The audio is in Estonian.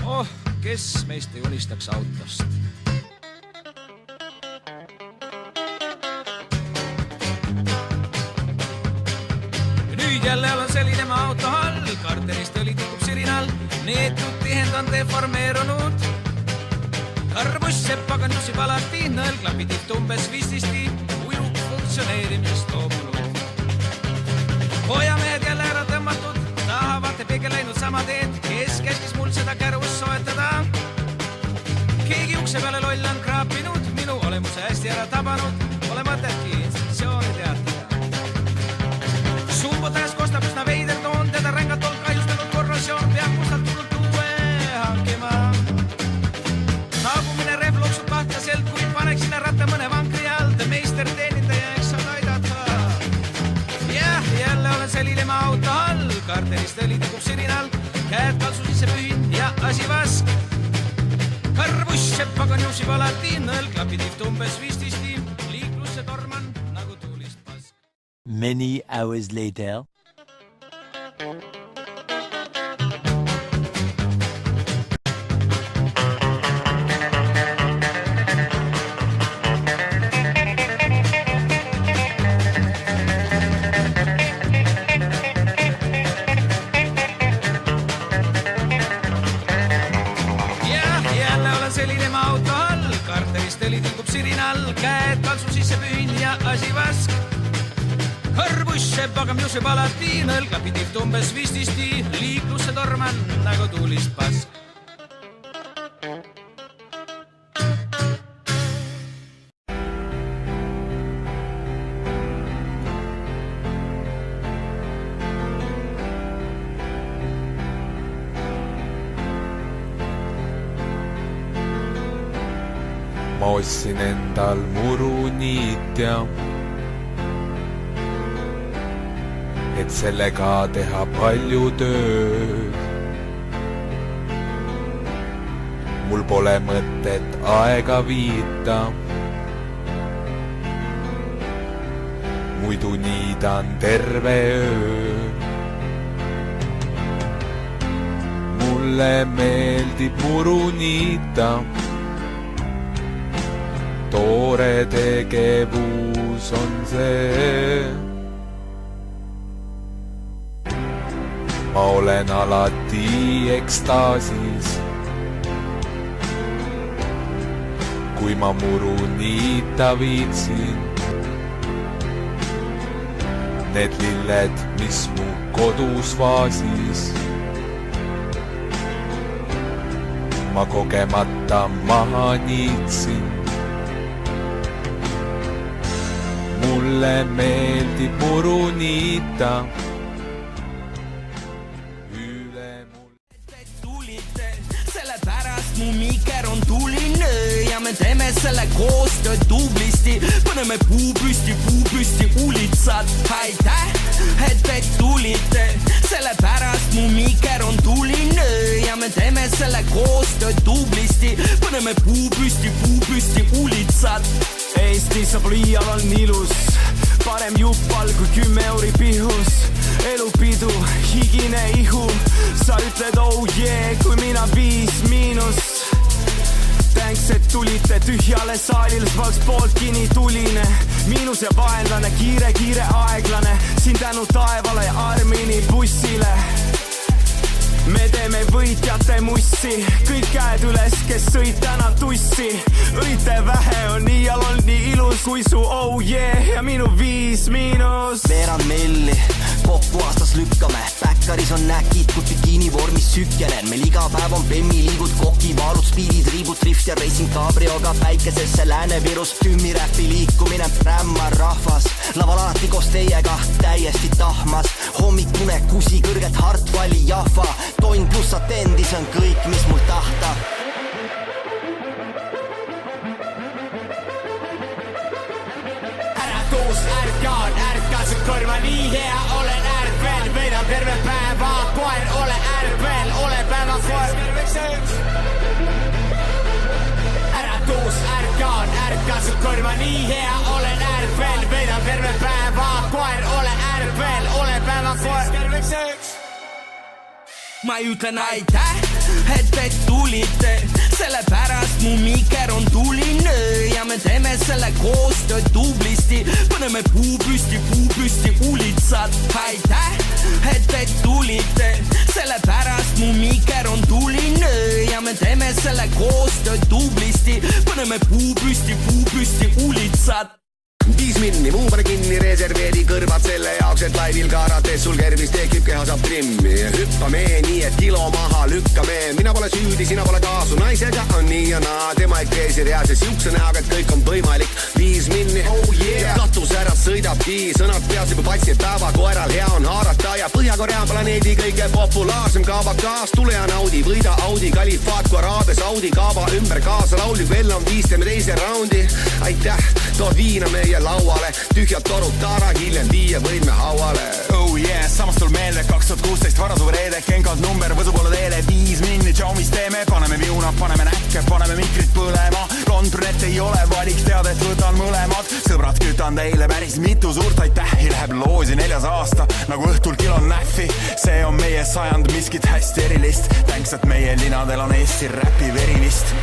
Oh, kes meist ei unistaks autost? Nüüd jälle olen selline auto all, karterist oli tikub sirinal, neetud tihendand deformeerunud. Karbuss seppaga nusib alati, nõelklapid umbes vististi, ujuk funktsioneerimisest loobunud. Hoiamehed jälle ära tõmmatud, tahavad peegel läinud sama teed, kes käskis mul seda kärust soetada. Keegi ukse peale loll on kraapinud, minu olemuse hästi ära tabanud, pole mõtetki instruktsiooni teatada. Sumbutajas kostab üsna veider toon, teda rängatult kahjustanud korrosioon, peab mustalt tulnud uue hankima. Saabumine rehv loksub kahtlaselt, kui paneks sinna ratta mõne vankri alt, meister teenindaja, eks saad aidata. Jah, jälle olen selline auto all, karterist oli tikub sirinal, käed kalsu sisse pühin ja asi vask. Karbuss seppaga nusib alati, nõelklapid umbes vististi, liiklusse torman nagu tuulist pask. Many hours later. Selline auto all, karterist oli tilgub sirinal, käed kalsu sisse pühin ja asi vask. Karbuss seppaga nusib alati, nõelklapid umbes vististi, liiklusse torman nagu tuulist pask. Ma ostsin endal muruniitja, et sellega teha palju tööd. Mul pole mõtet aega viita, muidu niidan terve öö. Mulle meeldib muruniita, toore tegevus on see. Ma olen alati ekstaasis, kui ma muruniita viitsin. Need lilled, mis mu kodus vaasis, ma kogemata maha niitsin. Mulle meeldib muruniita. Tulite, sellepärast mu miker on tuline ja me teeme selle koostööd tublisti. Paneme puu püsti ulitsad. Aitäh, et te tulite, sellepärast mu miker on tuline ja me teeme selle koostööd tublisti. Paneme puu püsti ulitsad. Eestis saab liial on ilus, parem juppal kui 10 euri pihus. Elupidu, higine ihu, sa ütled oh yeah, kui mina 5-. Thanks, et tulite tühjale saalile, paks poolt kini tuline. Miinus ja vaenlane, kiire aeglane, siin tänu taevale ja Armini bussile. Me teeme võitjate mussi, kõik käed üles, kes sõid täna tussi. Õite vähe on iial on nii ilus, kui su oh yeah ja minu 5-. Veerand melli, kokku aastas lükkame. Päkkaris on näkid, kus bikiini vormis sükjelen. Meil iga päev on bemmi liigud, koki, vaalud, spiidid, riibud, drift ja racing kabrioga päikesesse Lääne-Virus. Tümmi räppi liikumine, rämmar rahvas. Laval alati koos teiega, täiesti tahmas. Hommikune kusi, kõrget hartvali jahva. Toin pluss atendis on kõik, mis mul tahta. Ära koos ärka su kõrva, nii hea olen ärkvel. Veedan terve päeva koer, ole ärkvel, ole päeva koer. Ära koos ärka su kõrva, nii hea olen ärkvel. Veedan terve päeva koer, ole ärkvel, ole päeva koer. Ma ei ütlen aitäh, et tulite, sellepärast mu miker on tuline ja me teeme selle koostööd tublisti. Paneme puu püsti, ulitsad. Aitäh, et tulite, sellepärast mu miker on tuline ja me teeme selle koostööd tublisti. Paneme puu püsti, ulitsad. 5 minni, muu pane kinni, reserveeri kõrvad selle jaoks, et laivil kaarates sul kervis tekib, keha saab trimmi. Hüppame nii, et kilo maha lükkame. Mina pole süüdi, sina pole kaasu, naisega on nii ja naa. Tema ikka eesirjad ja siukse näoga, et kõik on võimalik. 5 minni, oh yeah. Katus ära sõidabki, sõnad peas juba patsi, et päeva koeral hea on haarata. Ja Põhja-Korea planeedi kõige populaarsem kaabakaas. Tule ja naudi, võida Audi, kalifaat, kui Araabias Audi kaaba ümber kaasa lauli. Veel on 5 teeme teise raundi. Aitäh, tood viina meie lauale, tühjad torud taara, hiljem viie võidme hauale. Oh yeah, samast tul meelde 2016 varasuve reede, kenkad number Võsu poole teele, 5 minni, tšau mis teeme, paneme viuna, paneme näkke, paneme mikrit põlema. Blond brünett ei ole valik, tead, et võtan mõlemad. Sõbrad, kütan teile päris mitu suurt aitähi, läheb loosi 4. aasta, nagu õhtul kilon näffi. See on meie sajand, miskit hästi erilist, tänks, et meie linadel on Eesti räpi veri vist.